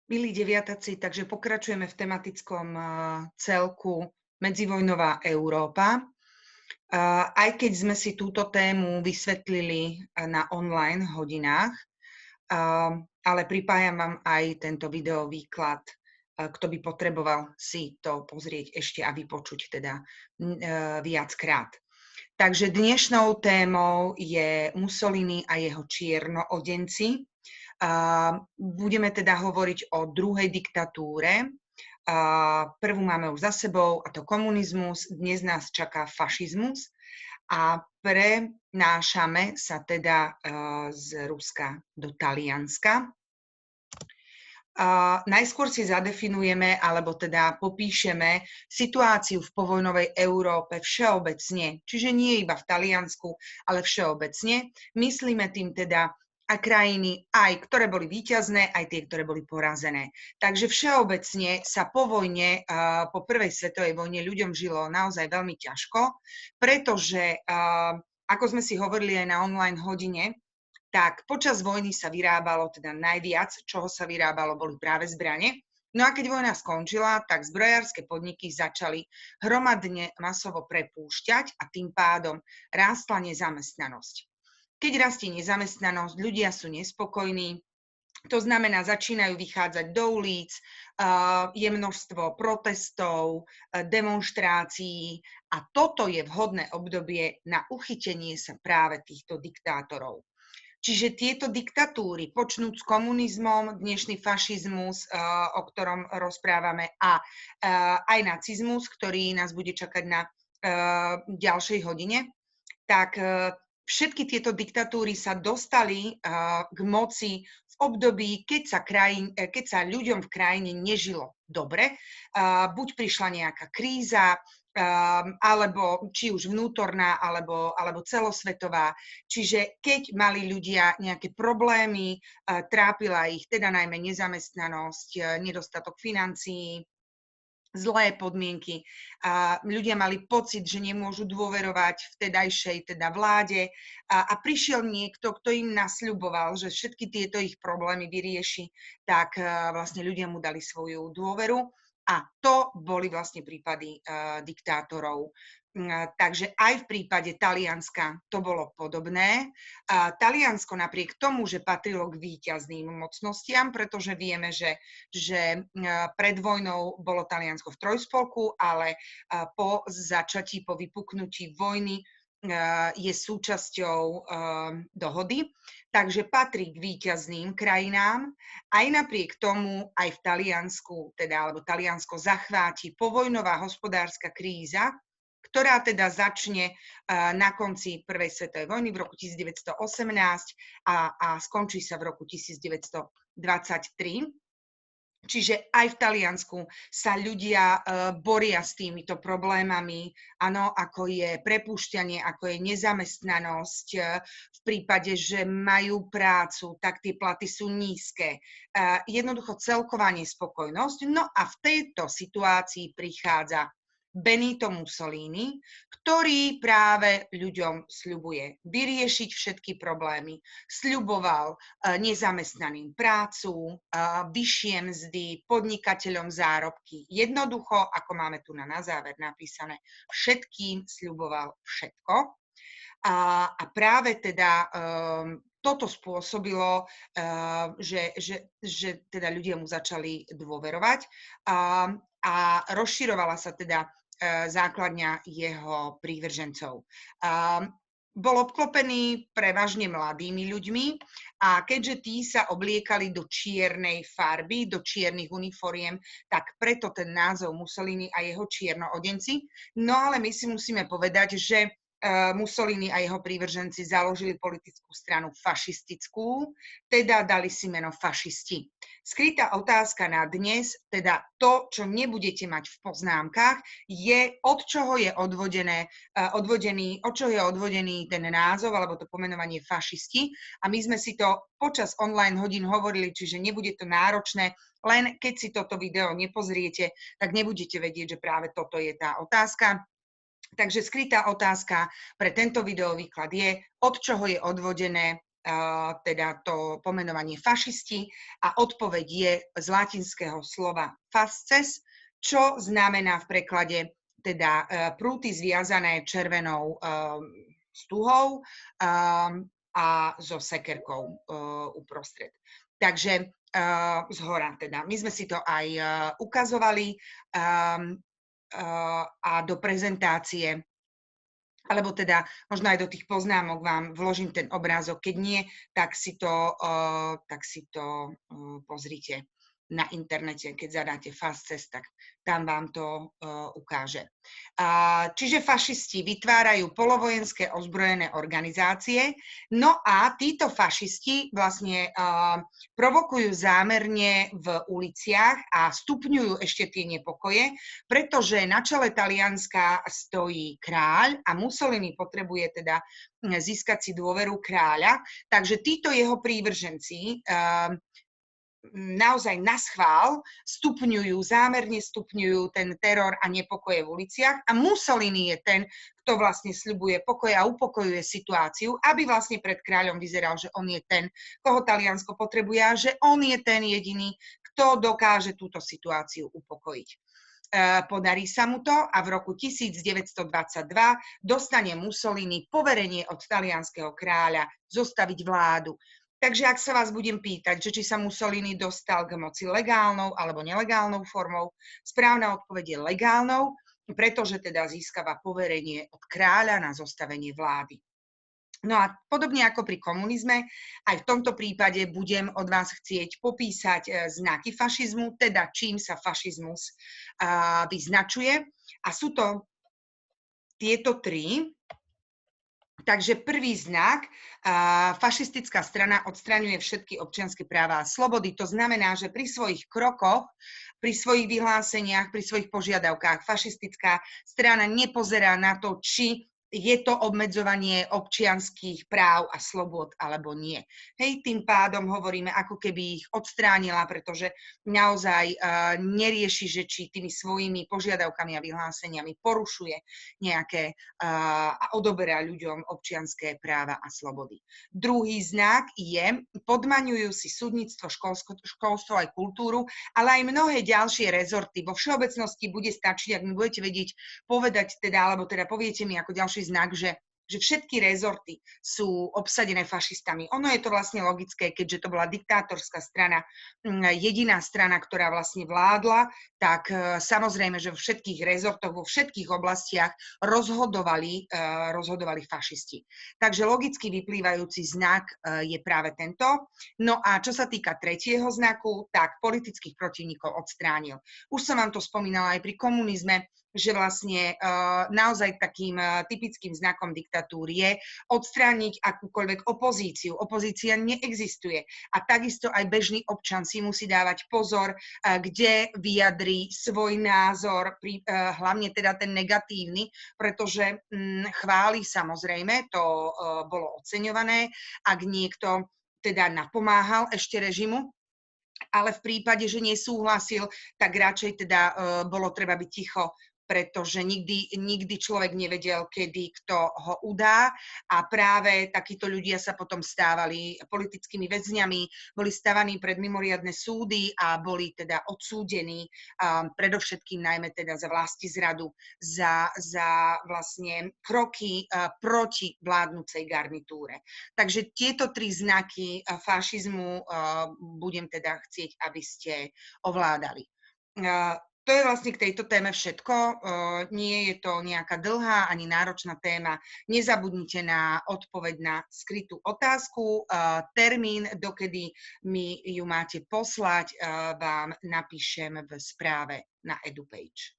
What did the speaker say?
Milí deviataci, takže pokračujeme v tematickom celku Medzivojnová Európa. Aj keď sme si túto tému vysvetlili na online hodinách, ale pripájam vám aj tento videovýklad, kto by potreboval si to pozrieť ešte a vypočuť teda viackrát. Takže dnešnou témou je Mussolini a jeho čiernoodenci. Budeme teda hovoriť o druhej diktatúre. Prvú máme už za sebou, a to komunizmus. Dnes nás čaká fašizmus a prenášame sa teda z Ruska do Talianska. Najskôr si zadefinujeme, alebo teda popíšeme situáciu v povojnovej Európe všeobecne, čiže nie iba v Taliansku, ale všeobecne. Myslíme tým teda a krajiny, aj ktoré boli víťazné, aj tie, ktoré boli porazené. Takže všeobecne sa po vojne, po prvej svetovej vojne ľuďom žilo naozaj veľmi ťažko, pretože, ako sme si hovorili aj na online hodine, tak počas vojny sa vyrábalo teda najviac, čoho sa vyrábalo, boli práve zbrane. No a keď vojna skončila, tak zbrojárske podniky začali hromadne masovo prepúšťať a tým pádom rástla nezamestnanosť. Keď rastie nezamestnanosť, ľudia sú nespokojní, to znamená, začínajú vychádzať do ulic, je množstvo protestov, demonštrácií a toto je vhodné obdobie na uchytenie sa práve týchto diktátorov. Čiže tieto diktatúry, počnúc s komunizmom, dnešný fašizmus, o ktorom rozprávame, a aj nacizmus, ktorý nás bude čakať na ďalšej hodine, tak všetky tieto diktatúry sa dostali k moci v období, keď sa ľuďom v krajine nežilo dobre. Buď prišla nejaká kríza, alebo či už vnútorná, alebo celosvetová. Čiže keď mali ľudia nejaké problémy, trápila ich teda najmä nezamestnanosť, nedostatok financií, zlé podmienky. Ľudia mali pocit, že nemôžu dôverovať vtedajšej teda vláde a prišiel niekto, kto im nasľuboval, že všetky tieto ich problémy vyrieši, tak vlastne ľudia mu dali svoju dôveru a to boli vlastne prípady diktátorov. Takže aj v prípade Talianska to bolo podobné. Taliansko napriek tomu, že patrilo k víťazným mocnostiam, pretože vieme, že pred vojnou bolo Taliansko v trojspolku, ale po začatí, po vypuknutí vojny je súčasťou dohody, takže patrí k víťazným krajinám. Aj napriek tomu aj v Taliansku, alebo Taliansko zachváti povojnová hospodárska kríza, ktorá teda začne na konci prvej svetovej vojny v roku 1918 a skončí sa v roku 1923. Čiže aj v Taliansku sa ľudia boria s týmito problémami, áno, ako je prepúšťanie, ako je nezamestnanosť. V prípade, že majú prácu, tak tie platy sú nízke. Jednoducho celková nespokojnosť. No a v tejto situácii prichádza Benito Mussolini, ktorý práve ľuďom sľubuje vyriešiť všetky problémy. Sľuboval nezamestnaným prácu, vyššie mzdy, podnikateľom zárobky. Jednoducho, ako máme tu na záver napísané, všetkým sľuboval všetko. A práve teda toto spôsobilo, že teda ľudia mu začali dôverovať a rozširovala sa teda základňa jeho prívržencov. Bol obklopený prevažne mladými ľuďmi a keďže tí sa obliekali do čiernej farby, do čiernych uniforiem, tak preto ten názov Mussolini a jeho čiernoodenci. No ale my si musíme povedať, že Mussolini a jeho prívrženci založili politickú stranu fašistickú, teda dali si meno fašisti. Skrytá otázka na dnes, teda to, čo nebudete mať v poznámkach, je, od čoho je odvodený ten názov alebo to pomenovanie fašisti. A my sme si to počas online hodín hovorili, čiže nebude to náročné, len keď si toto video nepozriete, tak nebudete vedieť, že práve toto je tá otázka. Takže skrytá otázka pre tento videovýklad je, od čoho je odvodené teda to pomenovanie fašisti a odpoveď je z latinského slova fasces, čo znamená v preklade teda prúty zviazané červenou stuhou a so sekerkou uprostred. Takže zhora teda. My sme si to aj ukazovali a do prezentácie, alebo teda možno aj do tých poznámok vám vložím ten obrázok. Keď nie, tak si to pozrite na internete, keď zadáte Fasces, tak tam vám to ukáže. Čiže fašisti vytvárajú polovojenské ozbrojené organizácie, no a títo fašisti vlastne provokujú zámerne v uliciach a stupňujú ešte tie nepokoje, pretože na čele Talianska stojí kráľ a Mussolini potrebuje teda získať si dôveru kráľa, takže títo jeho prívrženci naozaj naschvál zámerne stupňujú ten teror a nepokoje v uliciach a Mussolini je ten, kto vlastne sľubuje pokoj a upokojuje situáciu, aby vlastne pred kráľom vyzeral, že on je ten, koho Taliansko potrebuje a že on je ten jediný, kto dokáže túto situáciu upokojiť. Podarí sa mu to a v roku 1922 dostane Mussolini poverenie od talianskeho kráľa zostaviť vládu. Takže ak sa vás budem pýtať, že či sa Mussolini dostal k moci legálnou alebo nelegálnou formou, správna odpoveď je legálnou, pretože teda získava poverenie od kráľa na zostavenie vlády. No a podobne ako pri komunizme, aj v tomto prípade budem od vás chcieť popísať znaky fašizmu, teda čím sa fašizmus vyznačuje. A sú to tieto tri. Takže prvý znak, fašistická strana odstraňuje všetky občianske práva a slobody. To znamená, že pri svojich krokoch, pri svojich vyhláseniach, pri svojich požiadavkách fašistická strana nepozerá na to, či je to obmedzovanie občianskych práv a slobod alebo nie. Hej, tým pádom hovoríme, ako keby ich odstránila, pretože naozaj nerieši, že či tými svojimi požiadavkami a vyhláseniami porušuje nejaké a odoberá ľuďom občianske práva a slobody. Druhý znak je, podmaňujú si súdnictvo, školstvo aj kultúru, ale aj mnohé ďalšie rezorty. Vo všeobecnosti bude stačiť, ak mi budete vedieť povedať teda, alebo teda poviete mi ako ďalší znak, že všetky rezorty sú obsadené fašistami. Ono je to vlastne logické, keďže to bola diktátorská strana, jediná strana, ktorá vlastne vládla, tak samozrejme, že vo všetkých rezortoch, vo všetkých oblastiach rozhodovali fašisti. Takže logicky vyplývajúci znak je práve tento. No a čo sa týka tretieho znaku, tak politických protivníkov odstránil. Už som vám to spomínala aj pri komunizme, že vlastne naozaj takým typickým znakom diktatúry je odstrániť akúkoľvek opozíciu. Opozícia neexistuje. A takisto aj bežný občan si musí dávať pozor, kde vyjadrí svoj názor, hlavne teda ten negatívny, pretože chváli samozrejme, to bolo oceňované, ak niekto teda napomáhal ešte režimu, ale v prípade, že nesúhlasil, tak radšej teda bolo treba byť ticho, pretože nikdy človek nevedel, kedy kto ho udá a práve takíto ľudia sa potom stávali politickými väzňami, boli stávaní pred mimoriadne súdy a boli teda odsúdení predovšetkým najmä teda za vlastizradu, za vlastne kroky proti vládnucej garnitúre. Takže tieto tri znaky fašizmu budem teda chcieť, aby ste ovládali. To je vlastne k tejto téme všetko. Nie je to nejaká dlhá ani náročná téma. Nezabudnite na odpoveď na skrytú otázku. Termín, dokedy mi ju máte poslať, vám napíšem v správe na EduPage.